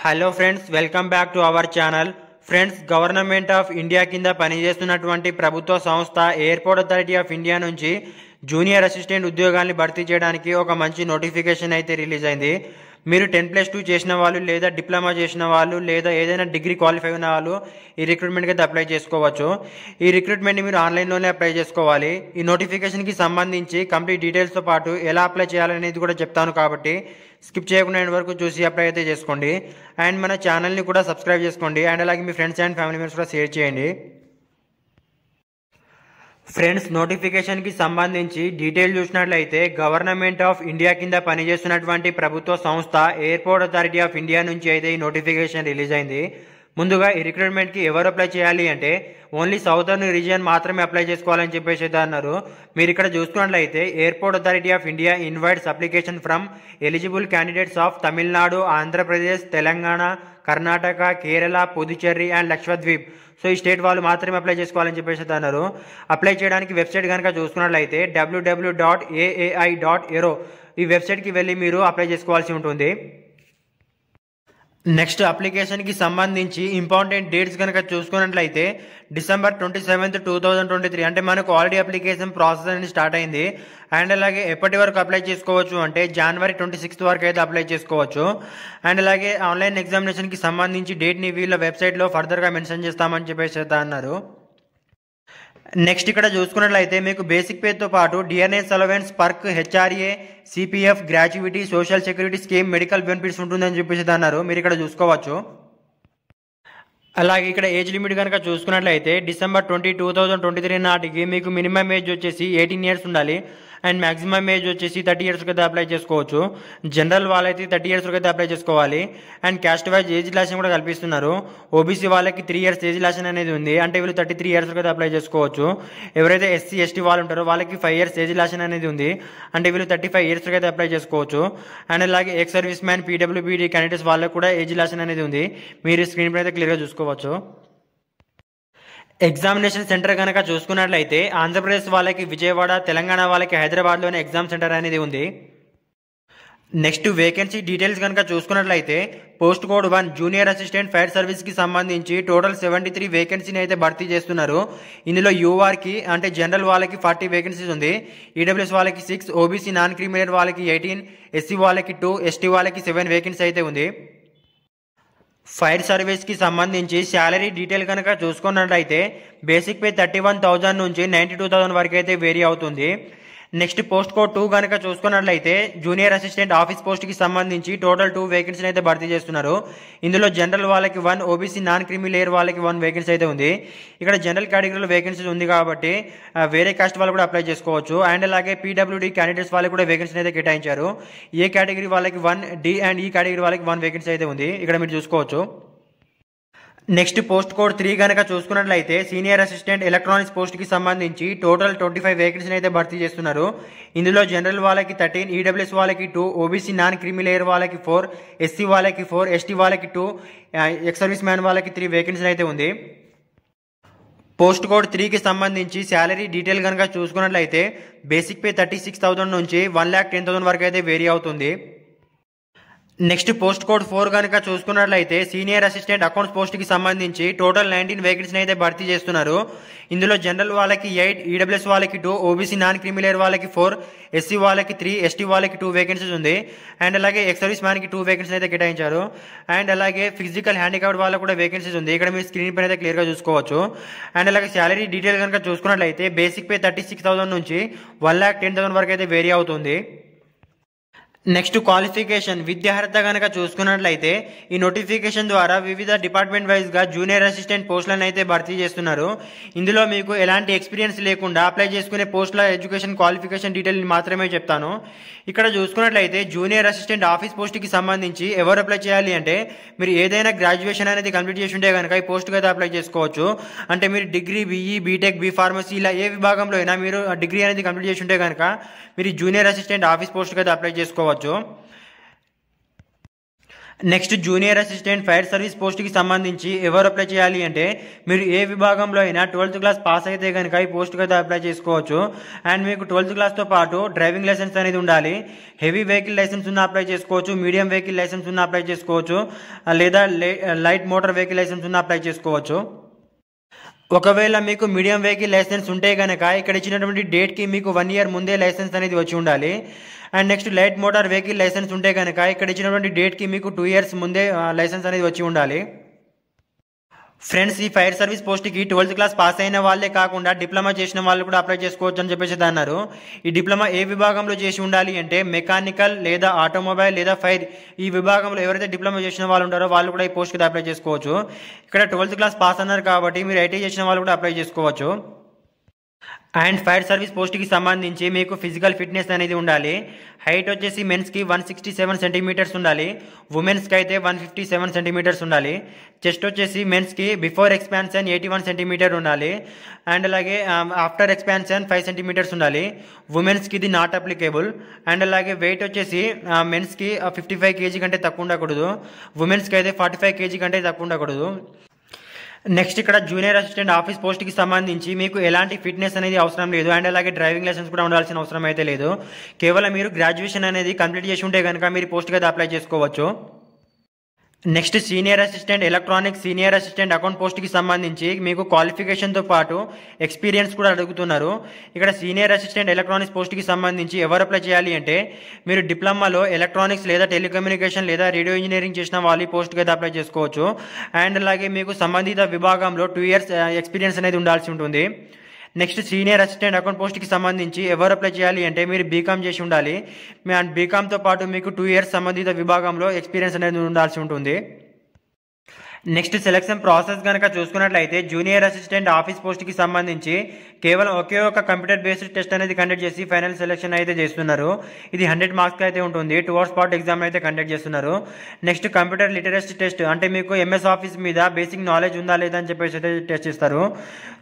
Hello friends, welcome back to our channel. Friends, government of India కింద పనిచేస్తున్నటువంటి ప్రభుత్వ సంస్థ ఎయిర్పోర్ట్ అథారిటీ ఆఫ్ ఇండియా నుంచి జూనియర్ అసిస్టెంట్ ఉద్యోగాల్ని భర్తీ చేయడానికి ఒక మంచి నోటిఫికేషన్ అయితే రిలీజ్ అయింది. మీరు 10+2 చేసిన వాళ్ళు, లేదా డిప్లొమా చేసిన వాళ్ళు, లేదా ఏదైనా డిగ్రీ క్వాలిఫై ఉన్న వాళ్ళు ఈ రిక్రూట్మెంట్కి అయితే అప్లై చేసుకోవచ్చు. ఈ రిక్రూట్మెంట్ని మీరు ఆన్లైన్లోనే అప్లై చేసుకోవాలి. ఈ నోటిఫికేషన్కి సంబంధించి కంప్లీట్ డీటెయిల్స్తో పాటు ఎలా అప్లై చేయాలనేది కూడా చెప్తాను, కాబట్టి స్కిప్ చేయకుండా ఎండ్ వరకు చూసి అప్లై అయితే చేసుకోండి. అండ్ మన ఛానల్ని కూడా సబ్స్క్రైబ్ చేసుకోండి. అండ్ అలాగే మీ ఫ్రెండ్స్ అండ్ ఫ్యామిలీ మెంబర్స్ కూడా షేర్ చేయండి. ఫ్రెండ్స్, నోటిఫికేషన్కి సంబంధించి డీటెయిల్ చూసినట్లయితే గవర్నమెంట్ ఆఫ్ ఇండియా కింద పనిచేస్తున్నటువంటి ప్రభుత్వ సంస్థ ఎయిర్పోర్ట్ అథారిటీ ఆఫ్ ఇండియా నుంచి అయితే ఈ నోటిఫికేషన్ రిలీజ్ అయింది. ముందుగా ఈ రిక్రూట్మెంట్కి ఎవరు అప్లై చేయాలి అంటే ఓన్లీ సౌదర్న్ రీజియన్ మాత్రమే అప్లై చేసుకోవాలని చెప్పేసి అయితే అన్నారు. మీరు ఇక్కడ చూసుకున్నట్లయితే airport authority of India invites application from eligible candidates of Tamil Nadu, Andhra Pradesh, Telangana, Karnataka, Kerala, Puducherry and Lakshadweep. So ఈ స్టేట్ వాళ్ళు మాత్రమే అప్లై చేసుకోవాలని చెప్పేసి అన్నారు. అప్లై చేయడానికి వెబ్సైట్ కనుక చూసుకున్నట్లయితే www.aai.aero ఈ వెబ్సైట్కి వెళ్ళి మీరు అప్లై చేసుకోవాల్సి ఉంటుంది. నెక్స్ట్, అప్లికేషన్కి సంబంధించి ఇంపార్టెంట్ డేట్స్ కనుక చూసుకున్నట్లయితే December 27, 2023 అంటే మనకు ఆల్రెడీ అప్లికేషన్ ప్రాసెస్ అనేది స్టార్ట్ అయింది. అండ్ అలాగే ఎప్పటి వరకు అప్లై చేసుకోవచ్చు అంటే January 26 వరకు అయితే అప్లై చేసుకోవచ్చు. అండ్ అలాగే ఆన్లైన్ ఎగ్జామినేషన్కి సంబంధించి డేట్ని వీళ్ళ వెబ్సైట్లో ఫర్దర్గా మెన్షన్ చేస్తామని చెప్పేసి అన్నారు. నెక్స్ట్, ఇక్కడ చూసుకున్నట్లయితే మీకు బేసిక్ పేతో పాటు DNS allowance, perk, HRA, CPF, gratuity, social security scheme, medical benefits ఉంటుందని చెప్పేసి అన్నారు. మీరు ఇక్కడ చూసుకోవచ్చు. అలాగే ఇక్కడ ఏజ్ లిమిట్ కనుక చూసుకున్నట్లయితే December 20, 2023 నాటికి మీకు మినిమం ఏజ్ వచ్చేసి 18 years ఉండాలి. అండ్ మాక్సిమం ఏజ్ వచ్చేసి 30 years అయితే అప్లై చేసుకోవచ్చు. జనరల్ వాళ్ళైతే 30 years అయితే అప్లై చేసుకోవాలి. And caste wise age relaxation కూడా కల్పిస్తున్నారు. ఓబీసీ వాళ్ళకి 3 years ఏజ్ రిలాక్షన్ అనేది ఉంది, అంటే వీళ్ళు 33 years అయితే అప్లై చేసుకోవచ్చు. ఎవరైతే ఎస్సీ ఎస్టీ వాళ్ళు ఉంటారో వాళ్ళకి 5 years ఏజ్ రిలాక్షన్ అనేది ఉంది, అంటే వీళ్ళు 35 years అయితే అప్లై చేసుకోవచ్చు. అండ్ అలాగే ex service man, PWBD candidates వాళ్ళకి కూడా ఏజ్ రిలాక్షన్ అనేది ఉంది. మీరు స్క్రీన్ పై అయితే క్లియర్గా చూసుకోవచ్చు. ఎగ్జామినేషన్ సెంటర్ కనుక చూసుకున్నట్లయితే ఆంధ్రప్రదేశ్ వాళ్ళకి విజయవాడ, తెలంగాణ వాళ్ళకి హైదరాబాద్లోనే ఎగ్జామ్ సెంటర్ అనేది ఉంది. నెక్స్ట్, వేకెన్సీ డీటెయిల్స్ కనుక చూసుకున్నట్లయితే post code 1 junior assistant fire సర్వీస్కి సంబంధించి టోటల్ 73 వేకెన్సీని అయితే భర్తీ చేస్తున్నారు. ఇందులో యూఆర్కి అంటే జనరల్ వాళ్ళకి 40 వేకెన్సీస్ ఉంది, ఈడబ్ల్యూఎస్ వాళ్ళకి 6, ఓబీసీ నాన్ క్రిమినల్ వాళ్ళకి 18, ఎస్సీ వాళ్ళకి 2, ఎస్టీ వాళ్ళకి 7 వేకెన్సీ అయితే ఉంది. ఫైర్ సర్వీస్కి సంబంధించి శాలరీ డీటెయిల్ కనుక చూసుకున్నట్లయితే బేసిక్ పే 31,000 నుంచి 92,000 వరకు అయితే వేరీ అవుతుంది. నెక్స్ట్, పోస్ట్ కోడ్ 2 కనుక చూసుకున్నట్లయితే జూనియర్ అసిస్టెంట్ ఆఫీస్ పోస్ట్కి సంబంధించి టోటల్ 2 వేకెన్సీని అయితే భర్తీ చేస్తున్నారు. ఇందులో జనరల్ వాళ్ళకి 1, ఓబీసీ నాన్ క్రిమి లేయర్ వాళ్ళకి 1 వేకెన్సీ అయితే ఉంది. ఇక్కడ జనరల్ కేటగిరీలో వేకెన్సీ ఉంది కాబట్టి వేరే కాస్ట్ వాళ్ళు కూడా అప్లై చేసుకోవచ్చు. అండ్ అలాగే పీడబ్ల్యూడీ క్యాండిడేట్స్ వాళ్ళకి కూడా వేకెన్సీ అయితే కేటాయించారు. ఏ కేటగిరీ వాళ్ళకి 1, డి అండ్ ఈ కేటగిరీ వాళ్ళకి 1 వేకెన్సీ అయితే ఉంది, ఇక్కడ మీరు చూసుకోవచ్చు. నెక్స్ట్, పోస్ట్ కోడ్ 3 కనుక చూసుకున్నట్లయితే సీనియర్ అసిస్టెంట్ ఎలక్ట్రానిక్స్ పోస్ట్కి సంబంధించి టోటల్ 25 వేకెన్సీని అయితే భర్తీ చేస్తున్నారు. ఇందులో జనరల్ వాళ్ళకి 13, ఈడబ్ల్యూఎస్ వాళ్ళకి 2, ఓబీసీ నాన్ క్రిమి లేయర్ వాళ్ళకి 4, ఎస్సీ వాళ్ళకి 4, ఎస్టీ వాళ్ళకి 2, ఎక్స్ సర్వీస్ మ్యాన్ వాళ్ళకి 3 వేకెన్సీ అయితే ఉంది. పోస్ట్ కోడ్ 3కి సంబంధించి శాలరీ డీటెయిల్ కనుక చూసుకున్నట్లయితే బేసిక్ పే 36,000 నుంచి 1,10,000 వరకు అయితే వేరీ అవుతుంది. నెక్స్ట్, పోస్ట్ కోడ్ 4 కనుక చూసుకున్నట్లయితే సీనియర్ అసిస్టెంట్ అకౌంట్స్ పోస్ట్కి సంబంధించి టోటల్ 19 వేకెన్సీని అయితే భర్తీ చేస్తున్నారు. ఇందులో జనరల్ వాళ్ళకి 8, ఈడబ్ల్యూఎస్ వాళ్ళకి 2, ఓబీసీ నాన్ క్రిమిలేయర్ వాళ్ళకి 4, ఎస్సీ వాళ్ళకి 3, ఎస్టీ వాళ్ళకి 2 వేకెన్సీస్ ఉంది. అండ్ అలాగే ఎక్స్ సర్వీస్ మ్యాన్కి 2 వేకెన్సీ అయితే కేటాయించారు. అండ్ అలాగే ఫిజికల్ హ్యాండిక్యాప్డ్ వాళ్ళకు కూడా వేకెన్సీస్ ఉంది, ఇక్కడ మీరు స్క్రీన్ పైన అయితే క్లియర్గా చూసుకోవచ్చు. అండ్ అలాగే శాలరీ డీటెయిల్ కనుక చూసుకున్నట్లయితే బేసిక్ పే 36,000 నుంచి 1,10,000 వరకు అయితే వేరీ అవుతుంది. నెక్స్ట్, క్వాలిఫికేషన్ విద్యార్హత కనుక చూసుకున్నట్లయితే ఈ నోటిఫికేషన్ ద్వారా వివిధ డిపార్ట్మెంట్ వైజ్గా జూనియర్ అసిస్టెంట్ పోస్టులను అయితే భర్తీ చేస్తున్నారు. ఇందులో మీకు ఎలాంటి ఎక్స్పీరియన్స్ లేకుండా అప్లై చేసుకునే పోస్టుల ఎడ్యుకేషన్ క్వాలిఫికేషన్ డీటెయిల్ మాత్రమే చెప్తాను. ఇక్కడ చూసుకున్నట్లయితే జూనియర్ అసిస్టెంట్ ఆఫీస్ పోస్ట్కి సంబంధించి ఎవరు అప్లై చేయాలి అంటే మీరు ఏదైనా గ్రాడ్యుయేషన్ అనేది కంప్లీట్ చేసి ఉంటే కనుక ఈ పోస్ట్కి అయితే అప్లై చేసుకోవచ్చు. అంటే మీరు degree, BE, BTech, B pharmacy ఇలా ఏ విభాగంలో అయినా మీరు డిగ్రీ అనేది కంప్లీట్ చేసి ఉంటే కనుక మీరు జూనియర్ అసిస్టెంట్ ఆఫీస్ పోస్ట్కి అయితే అప్లై చేసుకోవచ్చు. Next junior assistant fire service పోస్ట్కి సంబంధించి ఎవరు అప్లై చేయాలి అంటే మీరు ఏ విభాగంలో అయినా 12th క్లాస్ పాస్ అయితే కనుక ఈ పోస్ట్కి అయితే అప్లై చేసుకోవచ్చు. అండ్ మీకు 12th క్లాస్తో పాటు డ్రైవింగ్ లైసెన్స్ అనేది ఉండాలి. హెవీ వెహికల్ లైసెన్స్ ఉన్న అప్లై చేసుకోవచ్చు, మీడియం వెహికల్ లైసెన్స్ ఉన్న అప్లై చేసుకోవచ్చు, లేదా లైట్ మోటార్ వెహికల్ లైసెన్స్ ఉన్న అప్లై చేసుకోవచ్చు. ఒకవేళ మీకు మీడియం వెహికల్ లైసెన్స్ ఉంటే కనుక ఇక్కడ ఇచ్చినటువంటి డేట్కి మీకు 1 year ముందే లైసెన్స్ అనేది వచ్చి ఉండాలి. And next light motor vehicle licence ఉంటే కనుక ఇక్కడ ఇచ్చినటువంటి డేట్కి మీకు 2 years ముందే లైసెన్స్ అనేది వచ్చి ఉండాలి. ఫ్రెండ్స్, ఈ ఫైర్ సర్వీస్ పోస్ట్కి 12th క్లాస్ పాస్ అయిన వాళ్ళే కాకుండా డిప్లొమా చేసిన వాళ్ళు కూడా అప్లై చేసుకోవచ్చు అని చెప్పేసి అన్నారు. ఈ డిప్లొమా ఏ విభాగంలో చేసి ఉండాలి అంటే మెకానికల్ లేదా ఆటోమొబైల్ లేదా ఫైర్ ఈ విభాగంలో ఎవరైతే డిప్లొమా చేసిన వాళ్ళు ఉంటారో వాళ్ళు కూడా ఈ పోస్ట్కి అప్లై చేసుకోవచ్చు. ఇక్కడ 12th క్లాస్ పాస్ అన్నారు కాబట్టి మీరు ఐటీ చేసిన వాళ్ళు కూడా అప్లై చేసుకోవచ్చు. అండ్ ఫైర్ సర్వీస్ పోస్ట్కి సంబంధించి మీకు ఫిజికల్ ఫిట్నెస్ అనేది ఉండాలి. హైట్ వచ్చేసి మెన్స్కి 167 సెంటీమీటర్స్ ఉండాలి, ఉమెన్స్కి అయితే 157 సెంటీమీటర్స్ ఉండాలి. చెస్ట్ వచ్చేసి మెన్స్కి బిఫోర్ ఎక్స్పాన్షన్ 81 సెంటీమీటర్ ఉండాలి. అండ్ అలాగే ఆఫ్టర్ ఎక్స్పాన్షన్ 5 సెంటీమీటర్స్ ఉండాలి. ఉమెన్స్కి ఇది నాట్ అప్లికేబుల్. అండ్ అలాగే వెయిట్ వచ్చేసి మెన్స్కి 55 kg కంటే తక్కువ ఉండకూడదు, ఉమెన్స్కి అయితే 45 kg కంటే తక్కువ ఉండకూడదు. నెక్స్ట్ ఇక్కడ జూనియర్ అసిస్టెంట్ ఆఫీస్ పోస్ట్కి సంబంధించి మీకు ఎలాంటి ఫిట్నెస్ అనేది అవసరం లేదు. అండ్ అలాగే డ్రైవింగ్ లైసెన్స్ కూడా ఉండాల్సిన అవసరం అయితే లేదు. కేవలం మీరు గ్రాడ్యుయేషన్ అనేది కంప్లీట్ చేసి ఉంటే కనుక మీరు పోస్ట్కి అయితే అప్లై చేసుకోవచ్చు. Next senior assistant electronics, senior assistant account పోస్ట్కి సంబంధించి మీకు క్వాలిఫికేషన్తో పాటు ఎక్స్పీరియన్స్ కూడా అడుగుతున్నారు. ఇక్కడ సీనియర్ అసిస్టెంట్ ఎలక్ట్రానిక్స్ పోస్ట్కి సంబంధించి ఎవరు అప్లై చేయాలి అంటే మీరు డిప్లొమాలో ఎలక్ట్రానిక్స్ లేదా టెలికమ్యూనికేషన్ లేదా రేడియో ఇంజనీరింగ్ చేసిన వాళ్ళు ఈ పోస్ట్కి అయితే అప్లై చేసుకోవచ్చు. అండ్ అలాగే మీకు సంబంధిత విభాగంలో 2 years ఎక్స్పీరియన్స్ అనేది ఉండాల్సి ఉంటుంది. నెక్స్ట్ సీనియర్ అసిస్టెంట్ అకౌంట్ పోస్ట్కి సంబంధించి ఎవరు అప్లై చేయాలి అంటే మీరు బీకామ్ చేసి ఉండాలి. అండ్ బీకామ్తో పాటు మీకు 2 years సంబంధిత విభాగంలో ఎక్స్పీరియన్స్ అనేది ఉండాల్సి ఉంటుంది. నెక్స్ట్ సెలక్షన్ ప్రాసెస్ కనుక చూసుకున్నట్లయితే జూనియర్ అసిస్టెంట్ ఆఫీస్ పోస్ట్కి సంబంధించి కేవలం ఒకే ఒక కంప్యూటర్ బేస్డ్ టెస్ట్ అనేది కండక్ట్ చేసి ఫైనల్ సెలక్షన్ అయితే చేస్తున్నారు. ఇది 100 మార్క్స్ అయితే ఉంటుంది. 2 hours పాటు ఎగ్జామ్ అయితే కండక్ట్ చేస్తున్నారు. నెక్స్ట్ కంప్యూటర్ లిటరసీ టెస్ట్ అంటే మీకు ఎంఎస్ ఆఫీస్ మీద బేసిక్ నాలెడ్జ్ ఉందా లేదా అని చెప్పేసి అయితే టెస్ట్ ఇస్తారు.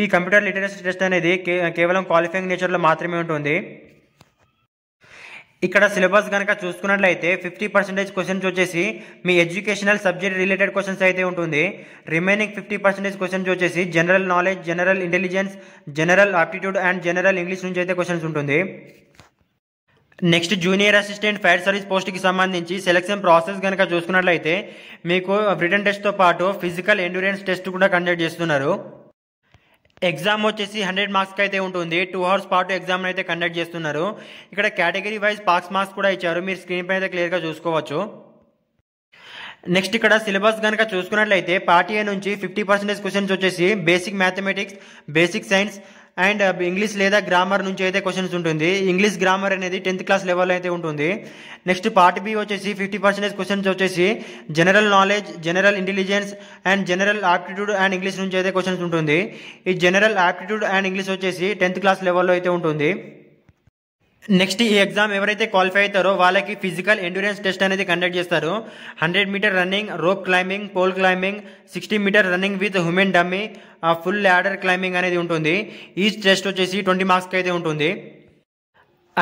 ఈ కంప్యూటర్ లిటరసీ టెస్ట్ అనేది కేవలం క్వాలిఫైయింగ్ నేచర్లో మాత్రమే ఉంటుంది. ఇక్కడ సిలబస్ కనుక చూసుకున్నట్లయితే 50% క్వశ్చన్స్ వచ్చేసి మీ ఎడ్యుకేషనల్ సబ్జెక్ట్ రిలేటెడ్ క్వశ్చన్స్ అయితే ఉంటుంది. రిమైనింగ్ 50% క్వశ్చన్స్ వచ్చేసి general knowledge, general intelligence, general aptitude and general English నుంచి అయితే క్వశ్చన్స్ ఉంటుంది. Next junior assistant fire service పోస్ట్కి సంబంధించి సెలక్షన్ ప్రాసెస్ కనుక చూసుకున్నట్లయితే మీకు రిటన్ టెస్ట్తో పాటు ఫిజికల్ ఎండ్యూరెన్స్ టెస్ట్ కూడా కండక్ట్ చేస్తున్నారు. ఎగ్జామ్ వచ్చేసి 100 మార్క్స్కి అయితే ఉంటుంది. 2 hours పాటు ఎగ్జామ్ అయితే కండక్ట్ చేస్తున్నారు. ఇక్కడ కేటగిరీ వైజ్ పాస్ మార్క్స్ కూడా ఇచ్చారు, మీరు స్క్రీన్ పైన అయితే క్లియర్గా చూసుకోవచ్చు. నెక్స్ట్ ఇక్కడ సిలబస్ కనుక చూసుకున్నట్లయితే పార్ట్ ఏ నుంచి 50% క్వశ్చన్స్ వచ్చేసి basic mathematics, basic science and English లేదా గ్రామర్ నుంచి అయితే క్వశ్చన్స్ ఉంటుంది. ఇంగ్లీష్ గ్రామర్ అనేది 10th క్లాస్ లెవెల్ అయితే ఉంటుంది. నెక్స్ట్ పార్ట్ బి వచ్చేసి 50% క్వశ్చన్స్ వచ్చేసి general knowledge, general intelligence and general aptitude and English నుంచి అయితే క్వశ్చన్స్ ఉంటుంది. ఈ జనరల్ ఆప్టిట్యూడ్ అండ్ ఇంగ్లీష్ వచ్చేసి 10th క్లాస్ లెవెల్లో అయితే ఉంటుంది. నెక్స్ట్ ఈ ఎగ్జామ్ ఎవరైతే క్వాలిఫై అవుతారో వాళ్ళకి ఫిజికల్ ఎండ్యూరెన్స్ టెస్ట్ అనేది కండక్ట్ చేస్తారు. 100 metre running, rope climbing, pole climbing, 60 metre running with human dummy, full ladder climbing అనేది ఉంటుంది. ఈ టెస్ట్ వచ్చేసి 20 మార్క్స్కి అయితే ఉంటుంది.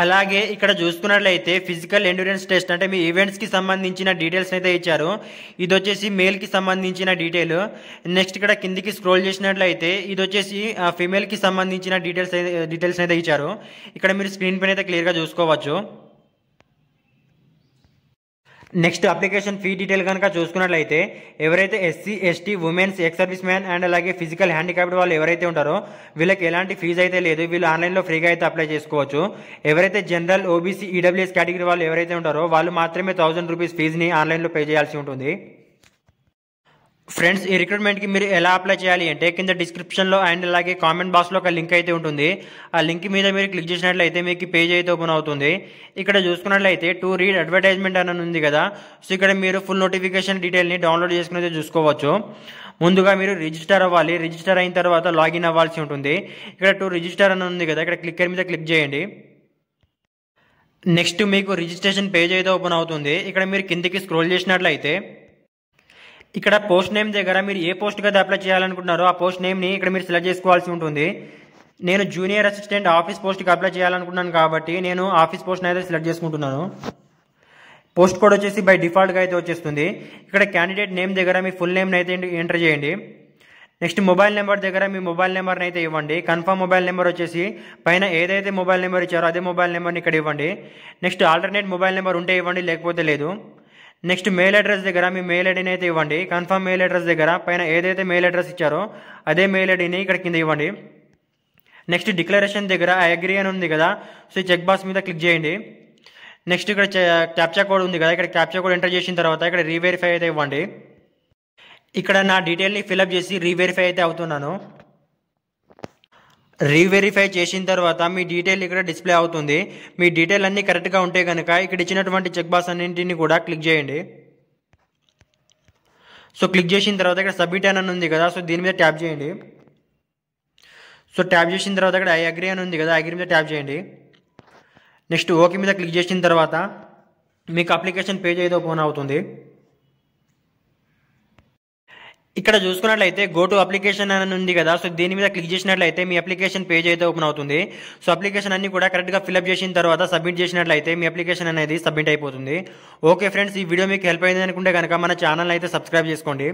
అలాగే ఇక్కడ చూసుకున్నట్లయితే ఫిజికల్ ఎండ్యూరెన్స్ టెస్ట్ అంటే మీ ఈవెంట్స్కి సంబంధించిన డీటెయిల్స్ అయితే ఇచ్చారు. ఇది వచ్చేసి మేల్కి సంబంధించిన డీటెయిల్. నెక్స్ట్ ఇక్కడ కిందికి స్క్రోల్ చేసినట్లయితే ఇది వచ్చేసి ఫీమేల్కి సంబంధించిన డీటెయిల్స్ అయితే ఇచ్చారు. ఇక్కడ మీరు స్క్రీన్ పైన అయితే క్లియర్గా చూసుకోవచ్చు. నెక్స్ట్ అప్లికేషన్ ఫీ డీటెయిల్ కనుక చూసుకున్నట్లయితే ఎవరైతే SC, ST, women's, ex service man and అలాగే ఫిజికల్ హ్యాండిక్యాప్డ్ వాళ్ళు ఎవరైతే ఉంటారో వీళ్ళకి ఎలాంటి ఫీజు అయితే లేదు, వీళ్ళు ఆన్లైన్లో ఫ్రీగా అయితే అప్లై చేసుకోవచ్చు. ఎవరైతే జనరల్, ఓబీసీ, ఈడబ్ల్యూఎస్ కేటగిరీ వాళ్ళు ఎవరైతే ఉంటారో వాళ్ళు మాత్రమే 1000 రూపీస్ ఫీజుని ఆన్లైన్లో పే చేయాల్సి ఉంటుంది. ఫ్రెండ్స్, ఈ రిక్రూట్మెంట్కి మీరు ఎలా అప్లై చేయాలి అంటే కింద డిస్క్రిప్షన్లో అండ్ అలాగే కామెంట్ బాక్స్లో ఒక లింక్ అయితే ఉంటుంది. ఆ లింక్ మీద మీరు క్లిక్ చేసినట్లయితే మీకు పేజ్ అయితే ఓపెన్ అవుతుంది. ఇక్కడ చూసుకున్నట్లయితే టు రీడ్ అడ్వర్టైజ్మెంట్ అని ఉంది కదా, సో ఇక్కడ మీరు ఫుల్ నోటిఫికేషన్ డీటెయిల్ని డౌన్లోడ్ చేసుకుని అయితే చూసుకోవచ్చు. ముందుగా మీరు రిజిస్టర్ అవ్వాలి. రిజిస్టర్ అయిన తర్వాత లాగిన్ అవ్వాల్సి ఉంటుంది. ఇక్కడ టు రిజిస్టర్ అని ఉంది కదా, ఇక్కడ క్లిక్కర్ మీద క్లిక్ చేయండి. నెక్స్ట్ మీకు రిజిస్ట్రేషన్ పేజ్ అయితే ఓపెన్ అవుతుంది. ఇక్కడ మీరు కిందికి స్క్రోల్ చేసినట్లయితే ఇక్కడ పోస్ట్ నేమ్ దగ్గర మీరు ఏ పోస్ట్కి అయితే అప్లై చేయాలనుకుంటున్నారో ఆ పోస్ట్ నేమ్ని ఇక్కడ మీరు సెలెక్ట్ చేసుకోవాల్సి ఉంటుంది. నేను జూనియర్ అసిస్టెంట్ ఆఫీస్ పోస్ట్కి అప్లై చేయాలనుకుంటున్నాను కాబట్టి నేను ఆఫీస్ పోస్ట్ని అయితే సెలెక్ట్ చేసుకుంటున్నాను. పోస్ట్ కోడ్ వచ్చేసి బై డిఫాల్ట్గా అయితే వచ్చేస్తుంది. ఇక్కడ క్యాండిడేట్ నేమ్ దగ్గర మీ ఫుల్ నేమ్ని అయితే ఎంటర్ చేయండి. నెక్స్ట్ మొబైల్ నెంబర్ దగ్గర మీ మొబైల్ నెంబర్ని అయితే ఇవ్వండి. కన్ఫర్మ్ మొబైల్ నెంబర్ వచ్చేసి పైన ఏదైతే మొబైల్ నెంబర్ ఇచ్చారో అదే మొబైల్ నెంబర్ని ఇక్కడ ఇవ్వండి. నెక్స్ట్ ఆల్టర్నేట్ మొబైల్ నెంబర్ ఉంటే ఇవ్వండి, లేకపోతే లేదు. నెక్స్ట్ మెయిల్ అడ్రస్ దగ్గర మీ మెయిల్ ఐడిని అయితే ఇవ్వండి. కన్ఫర్మ్ మెయిల్ అడ్రస్ దగ్గర పైన ఏదైతే మెయిల్ అడ్రస్ ఇచ్చారో అదే మెయిల్ ఐడిని ఇక్కడ కింద ఇవ్వండి. నెక్స్ట్ డిక్లరేషన్ దగ్గర ఐ అగ్రీ అని ఉంది కదా, సో ఈ చెక్ బాక్స్ మీద క్లిక్ చేయండి. నెక్స్ట్ ఇక్కడ క్యాప్చా కోడ్ ఉంది కదా, ఇక్కడ క్యాప్చా కోడ్ ఎంటర్ చేసిన తర్వాత ఇక్కడ రీవెరిఫై అయితే ఇవ్వండి. ఇక్కడ నా డీటెయిల్ని ఫిల్అప్ చేసి రీవెరిఫై అయితే అవుతున్నాను. రీవెరిఫై చేసిన తర్వాత మీ డీటెయిల్ ఇక్కడ డిస్ప్లే అవుతుంది. మీ డీటెయిల్ అన్నీ కరెక్ట్గా ఉంటే కనుక ఇక్కడ ఇచ్చినటువంటి చెక్ బాక్స్ అన్నింటినీ కూడా క్లిక్ చేయండి. సో క్లిక్ చేసిన తర్వాత ఇక్కడ సబ్మిట్ అని ఉంది కదా, సో దీని మీద ట్యాప్ చేయండి. సో ట్యాప్ చేసిన తర్వాత ఇక్కడ ఐ అగ్రీ అని ఉంది కదా, అగ్రీ మీద ట్యాప్ చేయండి. నెక్స్ట్ ఓకే మీద క్లిక్ చేసిన తర్వాత మీకు అప్లికేషన్ పేజ్ అయితే ఓపెన్ అవుతుంది. ఇక్కడ చూసుకున్నట్లయితే గో టు అప్లికేషన్ అని ఉంది కదా, సో దీని మీద క్లిక్ చేసినట్లయితే మీ అప్లికేషన్ పేజ్ అయితే ఓపెన్ అవుతుంది. సో అప్లికేషన్ అన్ని కూడా కరెక్ట్గా ఫిల్అప్ చేసిన తర్వాత సబ్మిట్ చేసినట్లయితే మీ అప్లికేషన్ అనేది సబ్మిట్ అయిపోతుంది. ఓకే ఫ్రెండ్స్, ఈ వీడియో మీకు హెల్ప్ అయింది అనుకుంటే కనుక మన ఛానల్ అయితే సబ్స్క్రైబ్ చేసుకోండి.